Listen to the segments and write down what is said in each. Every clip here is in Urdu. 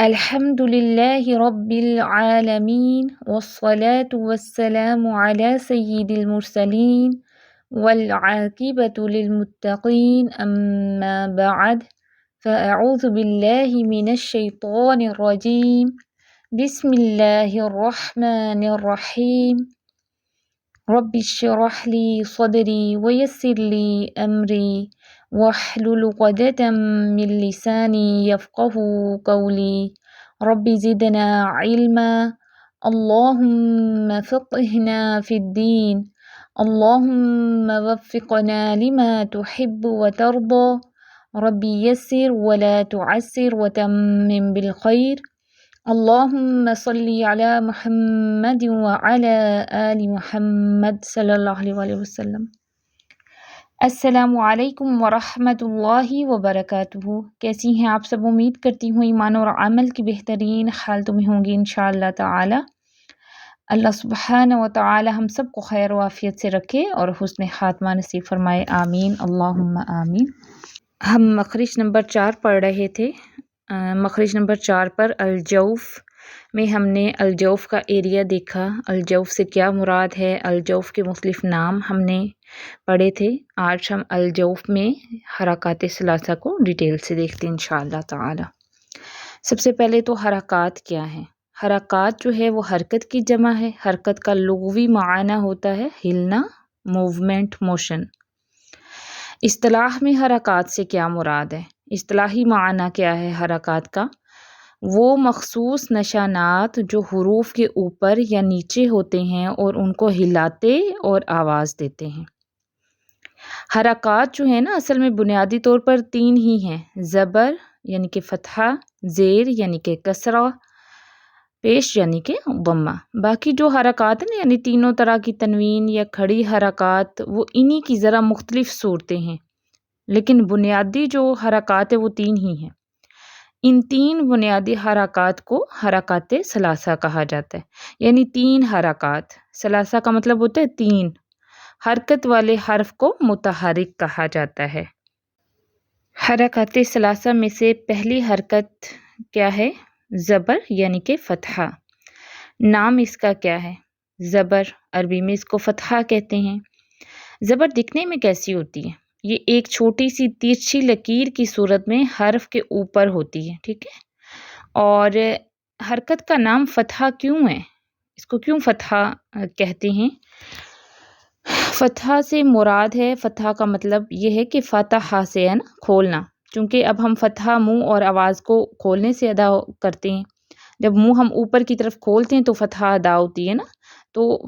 الحمد لله رب العالمين والصلاة والسلام على سيد المرسلين والعاقبة للمتقين أما بعد فأعوذ بالله من الشيطان الرجيم بسم الله الرحمن الرحيم رب اشرح لي صدري ويسر لي أمري واحلل عقدة من لساني يفقه قولي رب زدنا علما اللهم فقهنا في الدين اللهم وفقنا لما تحب وترضى رب يسر ولا تعسر وتمم بالخير اللهم صل على محمد وعلى آل محمد صلی اللہ علیہ وسلم۔ السلام علیکم ورحمۃ اللہ وبرکاتہ۔ کیسی ہیں آپ سب؟ امید کرتی ہوں ایمان اور عمل کی بہترین حالتوں میں ہوں گی انشاءاللہ تعالی۔ اللہ سبحانہ و تعالی ہم سب کو خیر و عافیت سے رکھے اور حسن خاتمہ نصیب فرمائے، آمین اللہم آمین۔ ہم مخرج نمبر 4 پڑھ رہے تھے۔ مخرج نمبر 4 پر الجوف میں ہم نے الجوف کا ایریا دیکھا، الجوف سے کیا مراد ہے، الجوف کے مختلف نام ہم نے پڑھے تھے۔ آج ہم الجوف میں حرکات ثلاثہ کو ڈیٹیل سے دیکھتے ہیں انشاءاللہ تعالی۔ سب سے پہلے تو حرکات کیا ہیں؟ حرکات جو ہے وہ حرکت کی جمع ہے۔ حرکت کا لغوی معنی ہوتا ہے ہلنا، موومنٹ، موشن۔ اصطلاح میں حرکات سے کیا مراد ہے؟ اصطلاحی معنی کیا ہے حرکات کا؟ وہ مخصوص نشانات جو حروف کے اوپر یا نیچے ہوتے ہیں اور ان کو ہلاتے اور آواز دیتے ہیں۔ حرکات جو ہیں نا اصل میں بنیادی طور پر 3 ہی ہیں، زبر یعنی کہ فتحہ، زیر یعنی کہ کسرہ، پیش یعنی کہ ضمہ۔ باقی جو حرکات ہیں یعنی تینوں طرح کی تنوین یا کھڑی حرکات وہ انہی کی ذرا مختلف صورتیں ہیں، لیکن بنیادی جو حرکات ہیں وہ 3 ہی ہیں۔ ان 3 بنیادی حرکات کو حرکات ثلاثہ کہا جاتا ہے، یعنی 3 حرکات۔ ثلاثہ کا مطلب ہوتا ہے 3 حرکت والے حرف کو متحرک کہا جاتا ہے۔ حرکات ثلاثہ میں سے پہلی حرکت کیا ہے؟ زبر یعنی کہ فتحہ۔ نام اس کا کیا ہے؟ زبر، عربی میں اس کو فتحہ کہتے ہیں۔ زبر دکھنے میں کیسی ہوتی ہے؟ یہ ایک چھوٹی سی ترچھی لکیر کی صورت میں حرف کے اوپر ہوتی ہے، ٹھیک ہے؟ اور حرکت کا نام فتحہ کیوں ہے؟ اس کو کیوں فتحہ کہتے ہیں؟ فتحہ سے مراد ہے، فتحہ کا مطلب یہ ہے کہ فتحہ سے ہے نا کھولنا، چونکہ اب ہم فتحہ منہ اور آواز کو کھولنے سے ادا کرتے ہیں۔ جب منہ ہم اوپر کی طرف کھولتے ہیں تو فتحہ ادا ہوتی ہے نا، تو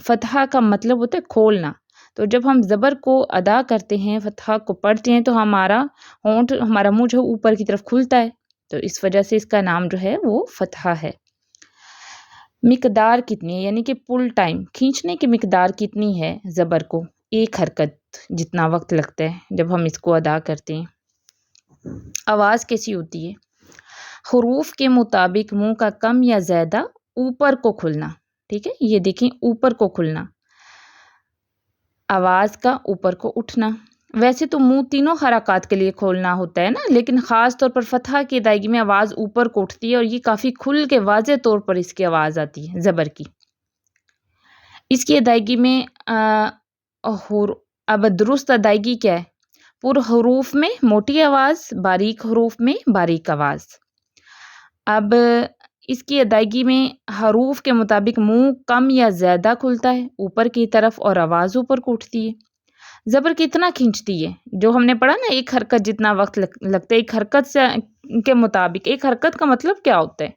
فتحہ کا مطلب ہوتا ہے کھولنا۔ تو جب ہم زبر کو ادا کرتے ہیں، فتحہ کو پڑھتے ہیں، تو ہمارا منہ جو اوپر کی طرف کھلتا ہے، تو اس وجہ سے اس کا نام جو ہے وہ فتحہ ہے۔ مقدار کتنی ہے یعنی کہ پل ٹائم، کھینچنے کی مقدار کتنی ہے زبر کو؟ ایک حرکت جتنا وقت لگتا ہے جب ہم اس کو ادا کرتے ہیں۔ آواز کیسی ہوتی ہے؟ حروف کے مطابق منہ کا کم یا زیادہ اوپر کو کھلنا، ٹھیک ہے؟ یہ دیکھیں اوپر کو کھلنا، آواز کا اوپر کو اٹھنا۔ ویسے تو منہ تینوں حرکات کے لیے کھولنا ہوتا ہے نا، لیکن خاص طور پر فتحہ کی ادائیگی میں آواز اوپر کو اٹھتی ہے اور یہ کافی کھل کے واضح طور پر اس کی آواز آتی ہے زبر کی۔ اس کی ادائیگی میں اب درست ادائیگی کیا ہے؟ پر حروف میں موٹی آواز، باریک حروف میں باریک آواز۔ اب اس کی ادائیگی میں حروف کے مطابق منہ کم یا زیادہ کھلتا ہے اوپر کی طرف اور آواز اوپر کو اٹھتی ہے۔ زبر کتنا کھینچتی ہے؟ جو ہم نے پڑھا نا ایک حرکت جتنا وقت لگتا ہے، ایک حرکت سے کے مطابق، ایک حرکت کا مطلب کیا ہوتا ہے؟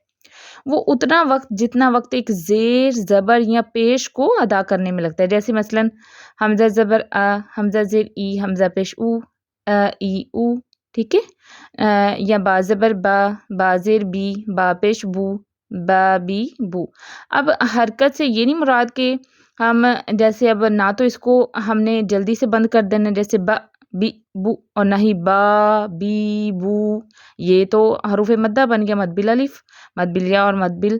وہ اتنا وقت جتنا وقت ایک زیر، زبر یا پیش کو ادا کرنے میں لگتا ہے۔ جیسے مثلا حمزہ زبر آ، حمزہ زیر ای، حمزہ پیش او، ای او، ٹھیک ہے؟ یا با زبر با، با زیر بی، با پیش بو، با بی بو۔ اب حرکت سے یہ نہیں مراد کہ ہم جیسے اب نہ تو اس کو ہم نے جلدی سے بند کر دینا جیسے با بی بو، اور نہ ہی با بی بو، یہ تو حروف مدہ بن گیا، مد بالالف، مد بالیا اور مد بال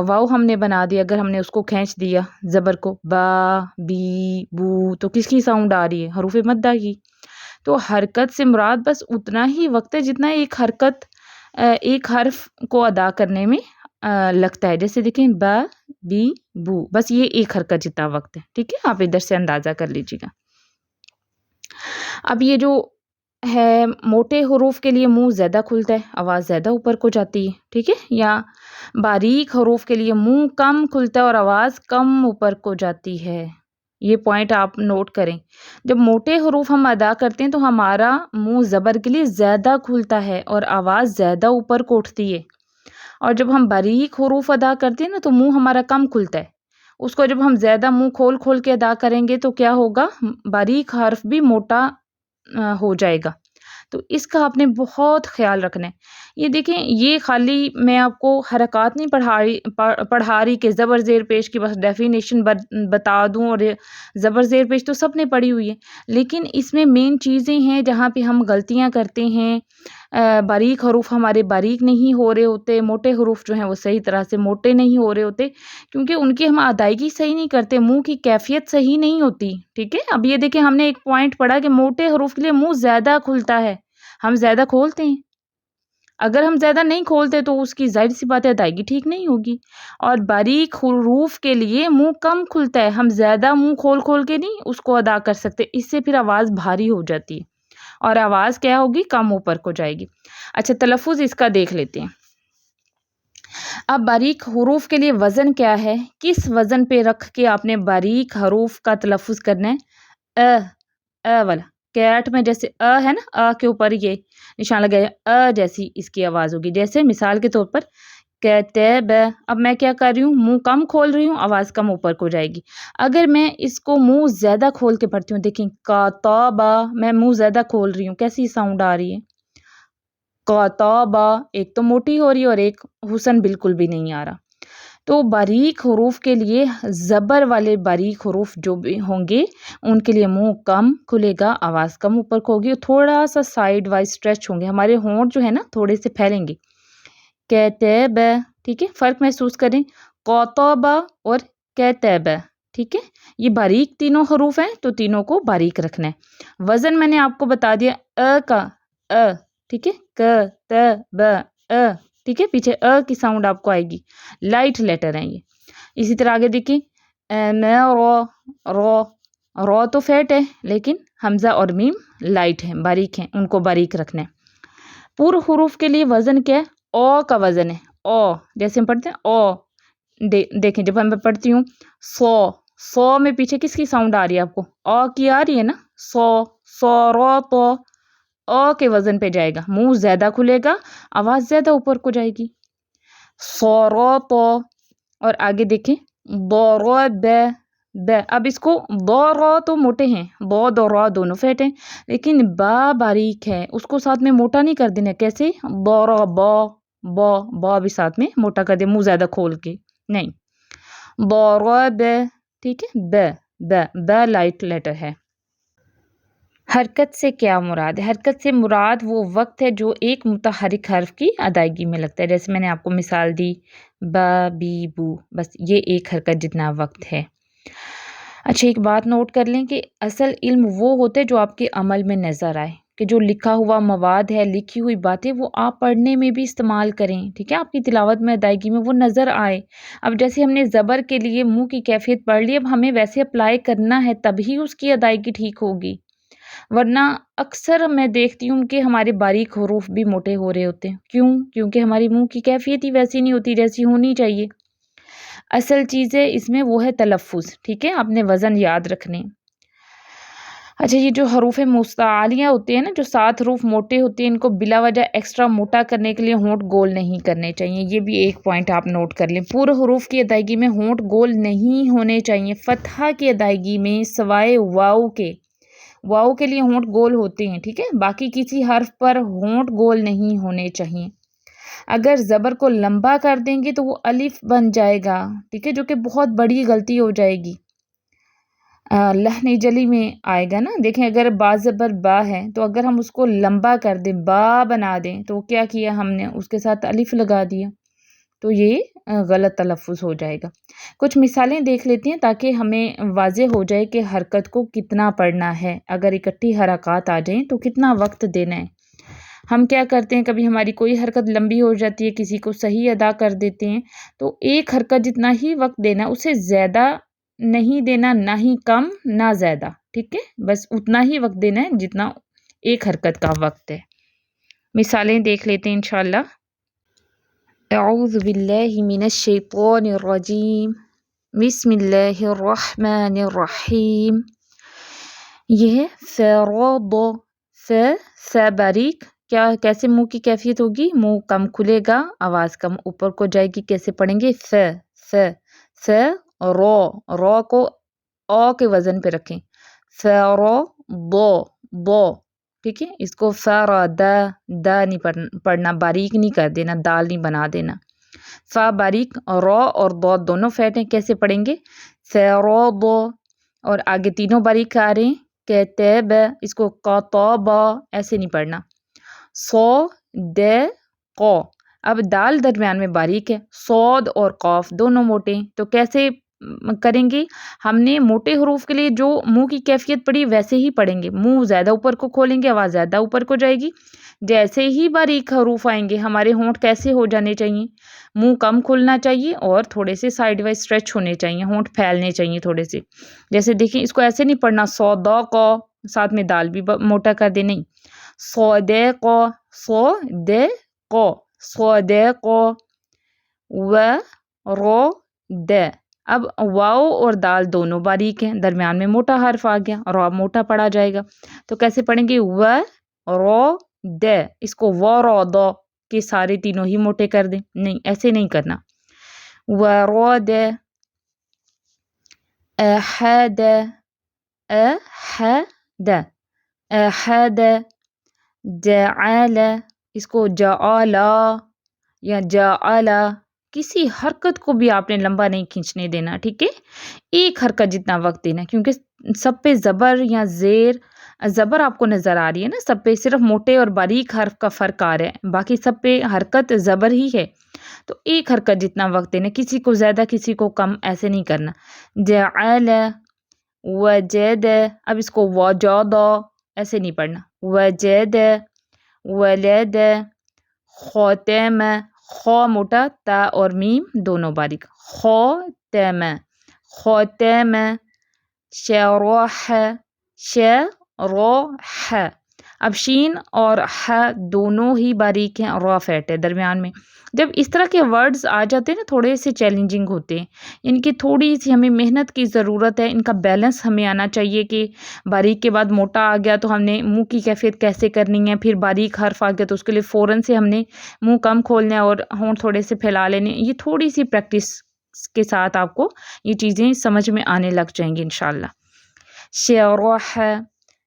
واو ہم نے بنا دیا اگر ہم نے اس کو کھینچ دیا زبر کو، با بی بو، تو کس کی ساؤنڈ آ رہی ہے؟ حروف مدہ کی۔ تو حرکت سے مراد بس اتنا ہی وقت ہے جتنا ایک حرکت ایک حرف کو ادا کرنے میں لگتا ہے. جیسے دیکھیں با بی بو، بس یہ ایک حرکت جتنا وقت ہے. ٹھیک ہے، آپ ادھر سے اندازہ کر لیجیے گا. اب یہ جو ہے موٹے حروف کے لیے منہ زیادہ کھلتا ہے، آواز زیادہ اوپر کو جاتی ہے. ٹھیک ہے، یا باریک حروف کے لیے منہ کم کھلتا ہے اور آواز کم اوپر کو جاتی ہے. یہ پوائنٹ آپ نوٹ کریں. جب موٹے حروف ہم ادا کرتے ہیں تو ہمارا منہ زبر کے لیے زیادہ کھلتا ہے اور آواز زیادہ اوپر کو اٹھتی ہے. اور جب ہم باریک حروف ادا کرتے ہیں نا تو منہ ہمارا کم کھلتا ہے. اس کو جب ہم زیادہ منہ کھول کھول کے ادا کریں گے تو کیا ہوگا، باریک حرف بھی موٹا ہو جائے گا. تو اس کا آپ نے بہت خیال رکھنا ہے. یہ دیکھیں، یہ خالی میں آپ کو حرکات نہیں پڑھا رہی کہ زبر زیر پیش کی بس ڈیفینیشن بتا دوں، اور زبر زیر پیش تو سب نے پڑھی ہوئی ہے، لیکن اس میں مین چیزیں ہیں جہاں پہ ہم غلطیاں کرتے ہیں. باریک حروف ہمارے باریک نہیں ہو رہے ہوتے، موٹے حروف جو ہیں وہ صحیح طرح سے موٹے نہیں ہو رہے ہوتے، کیونکہ ان کی ہم ادائیگی صحیح نہیں کرتے، منہ کی کیفیت صحیح نہیں ہوتی. ٹھیک ہے، اب یہ دیکھیں، ہم نے ایک پوائنٹ پڑھا کہ موٹے حروف کے لیے منہ زیادہ کھلتا ہے، ہم زیادہ کھولتے ہیں. اگر ہم زیادہ نہیں کھولتے تو اس کی ظاہر سی بات ہے ادائیگی ٹھیک نہیں ہوگی. اور باریک حروف کے لیے منہ کم کھلتا ہے، ہم زیادہ منہ کھول کھول کے نہیں اس کو ادا کر سکتے، اس سے پھر آواز بھاری ہو جاتی ہے اور آواز کیا ہوگی، کم اوپر کو جائے گی. اچھا، تلفظ اس کا دیکھ لیتے ہیں. اب باریک حروف کے لیے وزن کیا ہے، کس وزن پہ رکھ کے آپ نے باریک حروف کا تلفظ کرنا ہے. والا کیٹ میں جیسے ہے نا، کے اوپر یہ نشان لگایا، جیسی اس کی آواز ہوگی. جیسے مثال کے طور پر کتب، اب میں کیا کر رہی ہوں، منہ کم کھول رہی ہوں، آواز کم اوپر کو جائے گی. اگر میں اس کو منہ زیادہ کھول کے پڑھتی ہوں، دیکھیں کاتبہ، میں منہ زیادہ کھول رہی ہوں، کیسی ساؤنڈ آ رہی ہے، کاتبہ، ایک تو موٹی ہو رہی ہے اور ایک حسن بالکل بھی نہیں آ رہا. تو باریک حروف کے لیے زبر والے باریک حروف جو بھی ہوں گے ان کے لیے منہ کم کھلے گا، آواز کم اوپر کو ہوگی، تھوڑا سا سائیڈ وائز اسٹریچ ہوں گے، ہمارے ہونٹ جو ہے نا تھوڑے سے پھیلیں گے. کتب، ٹھیک ہے، فرق محسوس کریں، کاتبہ اور کتب. ٹھیک ہے، یہ باریک تینوں حروف ہیں تو تینوں کو باریک رکھنا ہے. وزن میں نے آپ کو بتا دیا، کا ٹھیک ہے، کتب، ٹھیک ہے، پیچھے کی ساؤنڈ آپ کو آئے گی، لائٹ لیٹر ہیں یہ. اسی طرح آگے دیکھیں، رو تو فیٹ ہے لیکن حمزہ اور میم لائٹ ہیں، باریک ہیں، ان کو باریک رکھنا ہے. پور حروف کے لیے وزن کیا ہے، او کا وزن ہے. او جیسے ہم پڑھتے ہیں او، دیکھیں جب میں پڑھتی ہوں سو میں پیچھے کس کی ساؤنڈ آ رہی ہے آپ کو، او کی آ رہی ہے نا، سو رو تو او کے وزن پہ جائے گا، منہ زیادہ کھلے گا، آواز زیادہ اوپر کو جائے گی. سورو تو، اور آگے دیکھیں ضرب، اب اس کو رو تو موٹے ہیں، دو رو دونوں فیٹ ہیں، لیکن با باریک ہے، اس کو ساتھ میں موٹا نہیں کر دینا. کیسے، با بھی ساتھ میں موٹا کر دے، منہ زیادہ کھول کے نہیں. ضرب، ٹھیک ہے، ب لائٹ لیٹر ہے. حرکت سے کیا مراد ہے، حرکت سے مراد وہ وقت ہے جو ایک متحرک حرف کی ادائیگی میں لگتا ہے. جیسے میں نے آپ کو مثال دی، با بی بو، بس یہ ایک حرکت جتنا وقت ہے. اچھا، ایک بات نوٹ کر لیں کہ اصل علم وہ ہوتے جو آپ کے عمل میں نظر آئے، کہ جو لکھا ہوا مواد ہے، لکھی ہوئی باتیں، وہ آپ پڑھنے میں بھی استعمال کریں. ٹھیک ہے، آپ کی تلاوت میں، ادائیگی میں وہ نظر آئے. اب جیسے ہم نے زبر کے لیے منہ کی کیفیت پڑھ لی، اب ہمیں ویسے اپلائی کرنا ہے، تبھی اس کی ادائیگی ٹھیک ہوگی. ورنہ اکثر میں دیکھتی ہوں کہ ہمارے باریک حروف بھی موٹے ہو رہے ہوتے ہیں. کیونکہ ہماری منہ کی کیفیت ہی ویسی نہیں ہوتی جیسی ہونی چاہیے. اصل چیز ہے اس میں وہ ہے تلفظ. ٹھیک ہے، آپ نے وزن یاد رکھنے. اچھا، یہ جو حروف مستعلیہ ہوتے ہیں نا، جو 7 حروف موٹے ہوتے ہیں، ان کو بلا وجہ ایکسٹرا موٹا کرنے کے لیے ہونٹ گول نہیں کرنے چاہیے. یہ بھی ایک پوائنٹ آپ نوٹ کر لیں. پورے حروف کی ادائیگی میں ہونٹ گول نہیں ہونے چاہیے. فتحہ کی ادائیگی میں سوائے واؤ کے لیے ہونٹ گول ہوتے ہیں. ٹھیک ہے، باقی کسی حرف پر ہونٹ گول نہیں ہونے چاہیے. اگر زبر کو لمبا کر دیں گے تو وہ الف بن جائے گا. ٹھیک ہے، جو کہ بہت بڑی غلطی ہو جائے گی. لحن جلی میں آئے گا نا، دیکھیں اگر با زبر با ہے تو اگر ہم اس کو لمبا کر دیں، با بنا دیں، تو کیا کیا ہم نے، اس کے ساتھ الف لگا دیا، تو یہ غلط تلفظ ہو جائے گا. کچھ مثالیں دیکھ لیتے ہیں تاکہ ہمیں واضح ہو جائے کہ حرکت کو کتنا پڑھنا ہے. اگر اکٹھی حرکات آ جائیں تو کتنا وقت دینا ہے. ہم کیا کرتے ہیں، کبھی ہماری کوئی حرکت لمبی ہو جاتی ہے، کسی کو صحیح ادا کر دیتے ہیں، تو ایک حرکت جتنا ہی وقت دینا، اسے زیادہ نہیں دینا، نہ ہی کم نہ زیادہ، ٹھیک ہے، بس اتنا ہی وقت دینا ہے جتنا ایک حرکت کا وقت ہے۔ مثالیں دیکھ لیتے ہیں انشاءاللہ۔ اعوذ باللہ من الشیطان الرجیم، بسم اللہ الرحمن الرحیم۔ یہ ہے فرض، ف باریک، کیسے منہ کی کیفیت ہوگی، منہ کم کھلے گا، آواز کم اوپر کو جائے گی، کیسے پڑھیں گے، ف رو کو او کے وزن پہ رکھیں، بو، ٹھیک ہے، اس کو دا نہیں پڑھنا، باریک نہیں کر دینا، دال نہیں بنا دینا۔ فا باریک، رو اور ضاد دونوں فیٹ ہیں، کیسے پڑھیں گے، فرض، اور آگے تینوں باریک آ رہے ہیں، کتب، اس کو قطب ایسے نہیں پڑھنا، صدق، اب دال درمیان میں باریک ہے، صاد اور قاف دونوں موٹے ہیں، تو کیسے کریں گے، ہم نے موٹے حروف کے لیے جو منہ کی کیفیت پڑھی ویسے ہی پڑھیں گے، منہ زیادہ اوپر کو کھولیں گے، آواز زیادہ اوپر کو جائے گی، جیسے ہی باریک حروف آئیں گے ہمارے ہونٹ کیسے ہو جانے چاہیے، منہ کم کھلنا چاہیے اور تھوڑے سے سائیڈ وائز اسٹریچ ہونے چاہیے، ہونٹ پھیلنے چاہیے تھوڑے سے، جیسے دیکھیں اس کو ایسے نہیں پڑھنا صدق، ساتھ میں دال بھی موٹا کر دے، نہیں، صدق، ورد، اب واو اور دال دونوں باریک ہیں، درمیان میں موٹا حرف آ گیا، را موٹا پڑھا جائے گا، تو کیسے پڑھیں گے، ورد، اس کو ورد کے سارے تینوں ہی موٹے کر دیں، نہیں ایسے نہیں کرنا، ورد، احد، احد، جعل، اس کو جعلا یا جعلا، کسی حرکت کو بھی آپ نے لمبا نہیں کھینچنے دینا، ٹھیک ہے، ایک حرکت جتنا وقت دینا، کیونکہ سب پہ زبر یا زیر، زبر آپ کو نظر آ رہی ہے نا، سب پہ صرف موٹے اور باریک حرف کا فرق آ رہا ہے، باقی سب پہ حرکت زبر ہی ہے، تو ایک حرکت جتنا وقت دینا، کسی کو زیادہ کسی کو کم ایسے نہیں کرنا، جعل، وجد، اب اس کو وجد ایسے نہیں پڑھنا، وجد، ولد، ختم، خو موٹا، تا اور میم دونوں باریک، ختم، ختم، شرح، شرح، اب شین اور ح دونوں ہی باریک ہیں، را فیٹ ہے درمیان میں، جب اس طرح کے ورڈز آ جاتے ہیں نا تھوڑے سے چیلنجنگ ہوتے ہیں، ان کی تھوڑی سی ہمیں محنت کی ضرورت ہے، ان کا بیلنس ہمیں آنا چاہیے کہ باریک کے بعد موٹا آ گیا تو ہم نے منہ کی کیفیت کیسے کرنی ہے، پھر باریک حرف آ گیا تو اس کے لیے فوراً سے ہم نے منہ کم کھولنا ہے اور ہونٹ تھوڑے سے پھیلا لینے، یہ تھوڑی سی پریکٹس کے ساتھ آپ کو یہ چیزیں سمجھ میں آنے لگ جائیں گی انشاءاللہ۔ شرح،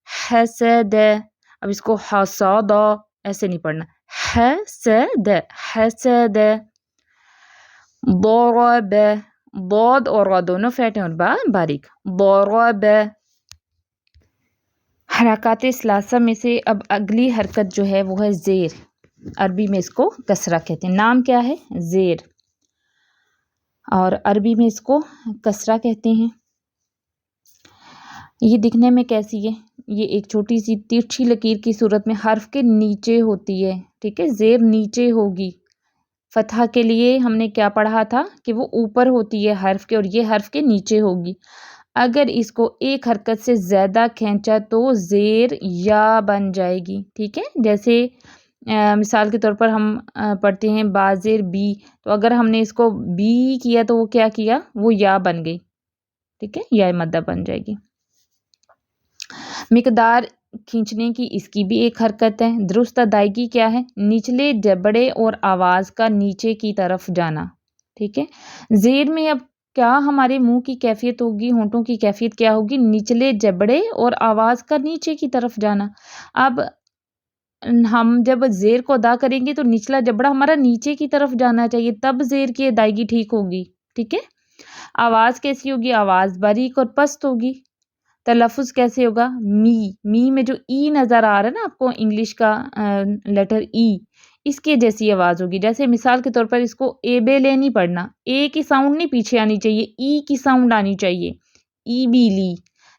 حسد، اب اس کو حسد ایسے نہیں پڑھنا، حسد، حسد، ضرب، ضاد اور را دونوں فیٹ ہیں اور با باریک، ضرب۔ حرکات ثلاثہ میں سے اب اگلی حرکت جو ہے وہ ہے زیر، عربی میں اس کو کسرہ کہتے ہیں، نام کیا ہے، زیر، اور عربی میں اس کو کسرہ کہتے ہیں۔ یہ دکھنے میں کیسی ہے، یہ ایک چھوٹی سی ترچھی لکیر کی صورت میں حرف کے نیچے ہوتی ہے، ٹھیک ہے، زیر نیچے ہوگی، فتحہ کے لیے ہم نے کیا پڑھا تھا کہ وہ اوپر ہوتی ہے حرف کے اور یہ حرف کے نیچے ہوگی، اگر اس کو ایک حرکت سے زیادہ کھینچا تو زیر یا بن جائے گی، ٹھیک ہے، جیسے مثال کے طور پر ہم پڑھتے ہیں بازیر بی، تو اگر ہم نے اس کو بی کیا تو وہ کیا کیا، وہ یا بن گئی، ٹھیک ہے، یا مدہ بن جائے گی۔ مقدار کھینچنے کی اس کی بھی ایک حرکت ہے، درست ادائیگی کیا ہے، نچلے جبڑے اور آواز کا نیچے کی طرف جانا، ٹھیک ہے، زیر میں اب کیا ہمارے منہ کی کیفیت ہوگی، ہونٹوں کی کیفیت کیا ہوگی، نچلے جبڑے اور آواز کا نیچے کی طرف جانا، اب ہم جب زیر کو ادا کریں گے تو نچلا جبڑا ہمارا نیچے کی طرف جانا چاہیے، تب زیر کی ادائیگی ٹھیک ہوگی، ٹھیک ہے، آواز کیسی ہوگی، آواز باریک اور پست ہوگی، تلفظ کیسے ہوگا، می میں جو ای نظر آ رہا ہے نا آپ کو انگلش کا لیٹر ای، اس کے جیسی آواز ہوگی، جیسے مثال کے طور پر اس کو اے بے لے نہیں پڑھنا، اے کی ساؤنڈ نہیں پیچھے آنی چاہیے، ای کی ساؤنڈ آنی چاہیے، ای بی لی،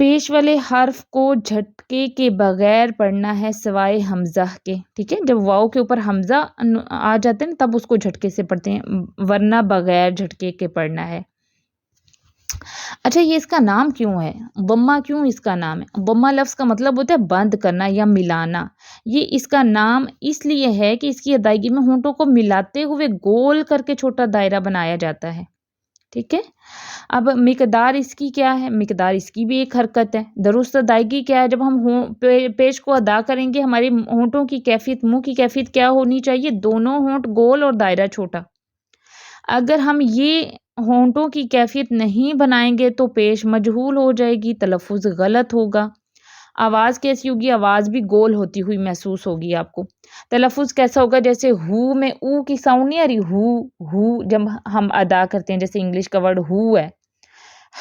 پیش والے حرف کو جھٹکے کے بغیر پڑھنا ہے سوائے حمزہ کے، ٹھیک ہے، جب واؤ کے اوپر حمزہ آ جاتے ہیں تب اس کو جھٹکے سے پڑھتے ہیں، ورنہ بغیر جھٹکے کے پڑھنا ہے۔ اچھا، یہ اس کا نام کیوں ہے؟ ضمہ کیوں اس کا نام ہے؟ ضمہ لفظ کا مطلب ہوتا ہے بند کرنا یا ملانا۔ یہ اس کا نام اس لیے ہے کہ اس کی ادائیگی میں ہونٹوں کو ملاتے ہوئے گول کر کے چھوٹا دائرہ بنایا جاتا ہے، ٹھیک ہے۔ اب مقدار اس کی کیا ہے؟ مقدار اس کی بھی ایک حرکت ہے۔ درست ادائیگی کیا ہے؟ جب ہم پیش کو ادا کریں گے ہمارے ہونٹوں کی کیفیت، منہ کی کیفیت کیا ہونی چاہیے؟ دونوں ہونٹ گول اور دائرہ چھوٹا۔ اگر ہم یہ ہونٹوں کی کیفیت نہیں بنائیں گے تو پیش مجہول ہو جائے گی، تلفظ غلط ہوگا۔ آواز کیسی ہوگی؟ آواز بھی گول ہوتی ہوئی محسوس ہوگی آپ کو۔ تلفظ کیسا ہوگا؟ جیسے ہو میں او کی ساؤنڈ نہیں آ رہی، ہو جب ہم ادا کرتے ہیں، جیسے انگلش کا ورڈ ہو ہے،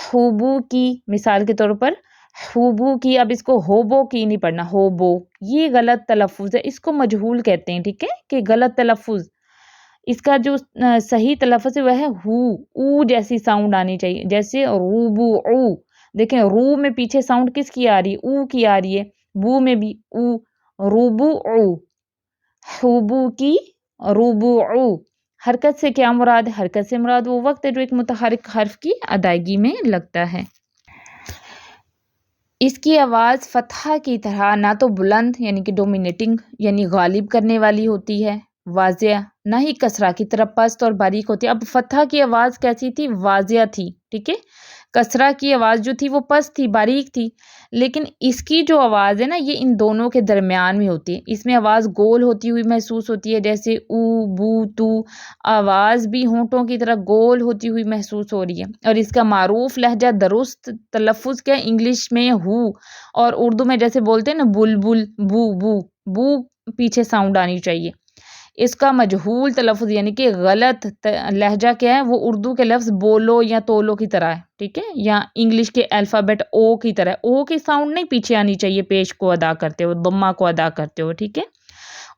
ہوبو کی، مثال کے طور پر ہوبو کی، اب اس کو ہوبو کی نہیں پڑھنا، ہوبو، یہ غلط تلفظ ہے، اس کو مجہول کہتے ہیں، ٹھیک ہے، کہ غلط تلفظ۔ اس کا جو صحیح تلفظ ہے وہ ہے ہو، او جیسی ساؤنڈ آنی چاہیے، جیسے روبو او، دیکھیں رو میں پیچھے ساؤنڈ کس کی آ رہی ہے؟ او کی آ رہی ہے، بو میں بھی او، روبو او، ہوبو کی، روبو او۔ حرکت سے کیا مراد ہے؟ حرکت سے مراد وہ وقت ہے جو ایک متحرک حرف کی ادائیگی میں لگتا ہے۔ اس کی آواز فتحہ کی طرح نہ تو بلند یعنی کہ ڈومینیٹنگ یعنی غالب کرنے والی ہوتی ہے، واضح، نہ ہی کسرہ کی طرح پست اور باریک ہوتی ہے۔ اب فتحہ کی آواز کیسی تھی؟ واضح تھی، ٹھیک ہے۔ کسرہ کی آواز جو تھی وہ پست تھی، باریک تھی، لیکن اس کی جو آواز ہے نا یہ ان دونوں کے درمیان میں ہوتی ہے۔ اس میں آواز گول ہوتی ہوئی محسوس ہوتی ہے، جیسے او، بو، تو، آواز بھی ہونٹوں کی طرح گول ہوتی ہوئی محسوس ہو رہی ہے۔ اور اس کا معروف لہجہ درست تلفظ کیا ہے؟ انگلش میں ہو، اور اردو میں جیسے بولتے ہیں نا بلبل، بو بو، بو پیچھے ساؤنڈ آنی چاہیے۔ اس کا مجہول تلفظ یعنی کہ غلط لہجہ کیا ہے؟ وہ اردو کے لفظ بولو یا تولو کی طرح ہے، ٹھیک ہے، یا انگلش کے الفابیٹ او کی طرح، او کی ساؤنڈ نہیں پیچھے آنی چاہیے پیش کو ادا کرتے ہو، ضمہ کو ادا کرتے ہو، ٹھیک ہے،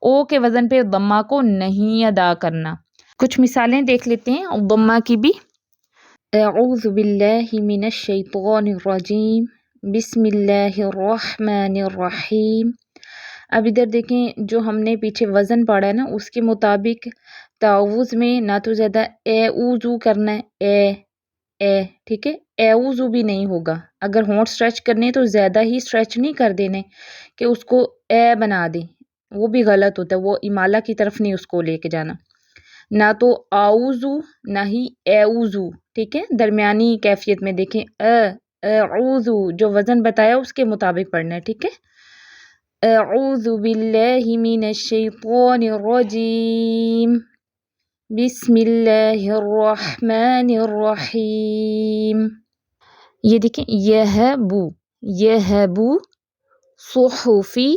او کے وزن پہ ضمہ کو نہیں ادا کرنا۔ کچھ مثالیں دیکھ لیتے ہیں ضمہ کی بھی۔ اعوذ باللہ من الشیطان الرجیم، بسم اللہ الرحمن الرحیم۔ اب ادھر دیکھیں جو ہم نے پیچھے وزن پڑھا ہے نا اس کے مطابق تعوذ میں نہ تو زیادہ اے اوزو کرنا ہے، اے، ٹھیک ہے، اے اوزو بھی نہیں ہوگا۔ اگر ہونٹ سٹریچ کرنے تو زیادہ ہی سٹریچ نہیں کر دینے کہ اس کو اے بنا دیں، وہ بھی غلط ہوتا ہے، وہ امالہ کی طرف نہیں اس کو لے کے جانا۔ نہ تو آؤزو نہ ہی اے اوزو، ٹھیک ہے، درمیانی کیفیت میں دیکھیں اعوذو جو وزن بتایا اس کے مطابق پڑھنا ہے، ٹھیک ہے۔ اعوذ باللہ من الشیطان الرجیم، بسم اللہ الرحمن الرحیم۔ یہ دیکھیں یہبو صحفی،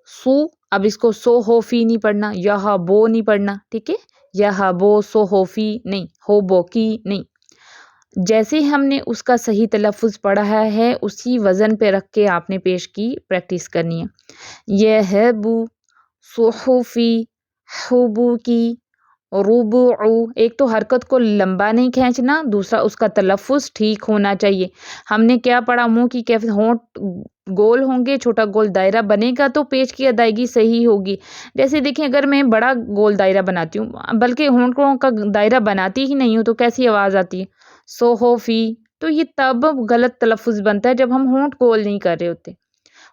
سو، اب اس کو صحفی نہیں پڑھنا، یہبو نہیں پڑھنا، ٹھیک ہے، یہبو صحفی نہیں، ہوبو کی نہیں۔ جیسے ہم نے اس کا صحیح تلفظ پڑھا ہے اسی وزن پہ رکھ کے آپ نے پیش کی پریکٹس کرنی ہے۔ یہبو، صحفی، ہوبو کی، ربعو، ایک تو حرکت کو لمبا نہیں کھینچنا، دوسرا اس کا تلفظ ٹھیک ہونا چاہیے۔ ہم نے کیا پڑھا؟ منہ کی کیفیت، ہونٹ گول ہوں گے، چھوٹا گول دائرہ بنے گا تو پیش کی ادائیگی صحیح ہوگی۔ جیسے دیکھیں اگر میں بڑا گول دائرہ بناتی ہوں بلکہ ہونٹوں کا دائرہ بناتی ہی نہیں ہوں تو کیسی آواز آتی ہے؟ صحفی، تو یہ تب غلط تلفظ بنتا ہے جب ہم ہونٹ گول نہیں کر رہے ہوتے۔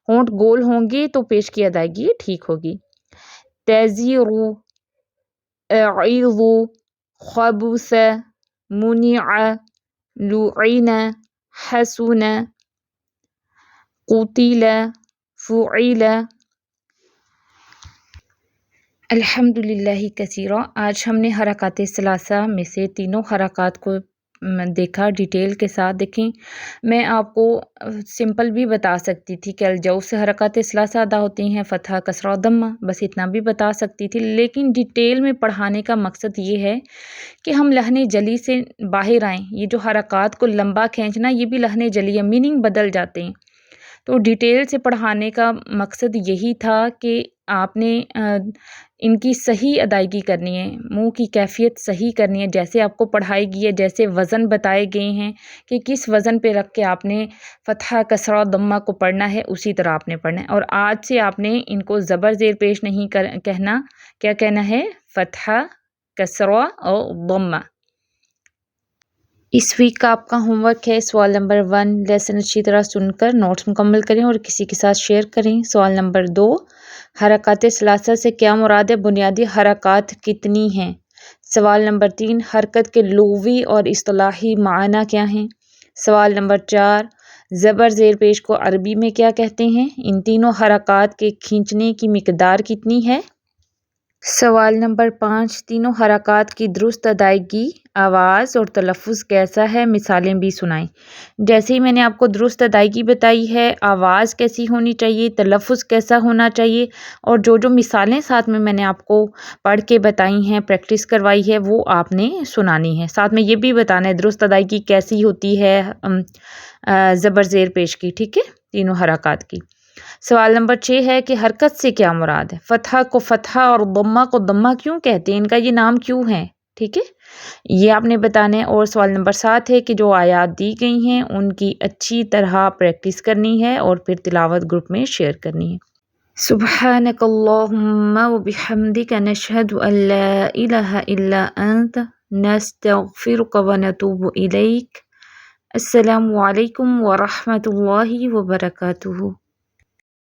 ہونٹ گول ہوں گے تو پیش کی ادائیگی ٹھیک ہوگی۔ تزیرو، اعیضو، خبث، منع، لعن، حسن، قتل، فعل۔ الحمدللہ کثیرا۔ آج ہم نے حرکات ثلاثہ میں سے تینوں حرکات کو دیکھا ڈیٹیل کے ساتھ۔ دیکھیں میں آپ کو سمپل بھی بتا سکتی تھی کہ الجو سے حرکات ثلاثہ ادا ہوتی ہیں، فتحہ، کسرہ، ضمہ، بس اتنا بھی بتا سکتی تھی، لیکن ڈیٹیل میں پڑھانے کا مقصد یہ ہے کہ ہم لحن جلی سے باہر آئیں۔ یہ جو حرکات کو لمبا کھینچنا یہ بھی لحن جلی ہے، میننگ بدل جاتے ہیں، تو ڈیٹیل سے پڑھانے کا مقصد یہی تھا کہ آپ نے ان کی صحیح ادائیگی کرنی ہے، منہ کی کیفیت صحیح کرنی ہے، جیسے آپ کو پڑھائی گئی ہے، جیسے وزن بتائے گئے ہیں کہ کس وزن پہ رکھ کے آپ نے فتحہ کسرہ ضمہ کو پڑھنا ہے، اسی طرح آپ نے پڑھنا ہے۔ اور آج سے آپ نے ان کو زبر زیر پیش نہیں کہنا، کیا کہنا ہے؟ فتحہ کسرہ اور ضمہ۔ اس ویک کا آپ کا ہوم ورک ہے سوال نمبر 1، لیسن اچھی طرح سن کر نوٹس مکمل کریں اور کسی کے ساتھ شیئر کریں۔ سوال نمبر 2، حرکات ثلاثہ سے کیا مراد ہے؟ بنیادی حرکات کتنی ہیں؟ سوال نمبر 3، حرکت کے لغوی اور اصطلاحی معنی کیا ہیں؟ سوال نمبر 4، زبر زیر پیش کو عربی میں کیا کہتے ہیں؟ ان تینوں حرکات کے کھینچنے کی مقدار کتنی ہے؟ سوال نمبر 5، تینوں حرکات کی درست ادائیگی، آواز اور تلفظ کیسا ہے؟ مثالیں بھی سنائیں۔ جیسے ہی میں نے آپ کو درست ادائیگی بتائی ہے، آواز کیسی ہونی چاہیے، تلفظ کیسا ہونا چاہیے، اور جو مثالیں ساتھ میں نے آپ کو پڑھ کے بتائی ہیں، پریکٹس کروائی ہے، وہ آپ نے سنانی ہے۔ ساتھ میں یہ بھی بتانا ہے درست ادائیگی کیسی ہوتی ہے زبر زیر پیش کی، ٹھیک ہے، تینوں حرکات کی۔ سوال نمبر 6 ہے کہ حرکت سے کیا مراد ہے؟ فتحہ کو فتحہ اور ضمہ کو ضمہ کیوں کہتے ہیں؟ ان کا یہ نام کیوں ہے؟ ٹھیک ہے، یہ آپ نے بتانا ہے۔ اور سوال نمبر 7 ہے کہ جو آیات دی گئی ہیں ان کی اچھی طرح پریکٹس کرنی ہے اور پھر تلاوت گروپ میں شیئر کرنی ہے۔ سبحانک اللہم وبحمدک نشہد ان لا الہ الا انت نستغفرک ونتوب الیک۔ السلام علیکم ورحمۃ اللہ وبرکاتہ۔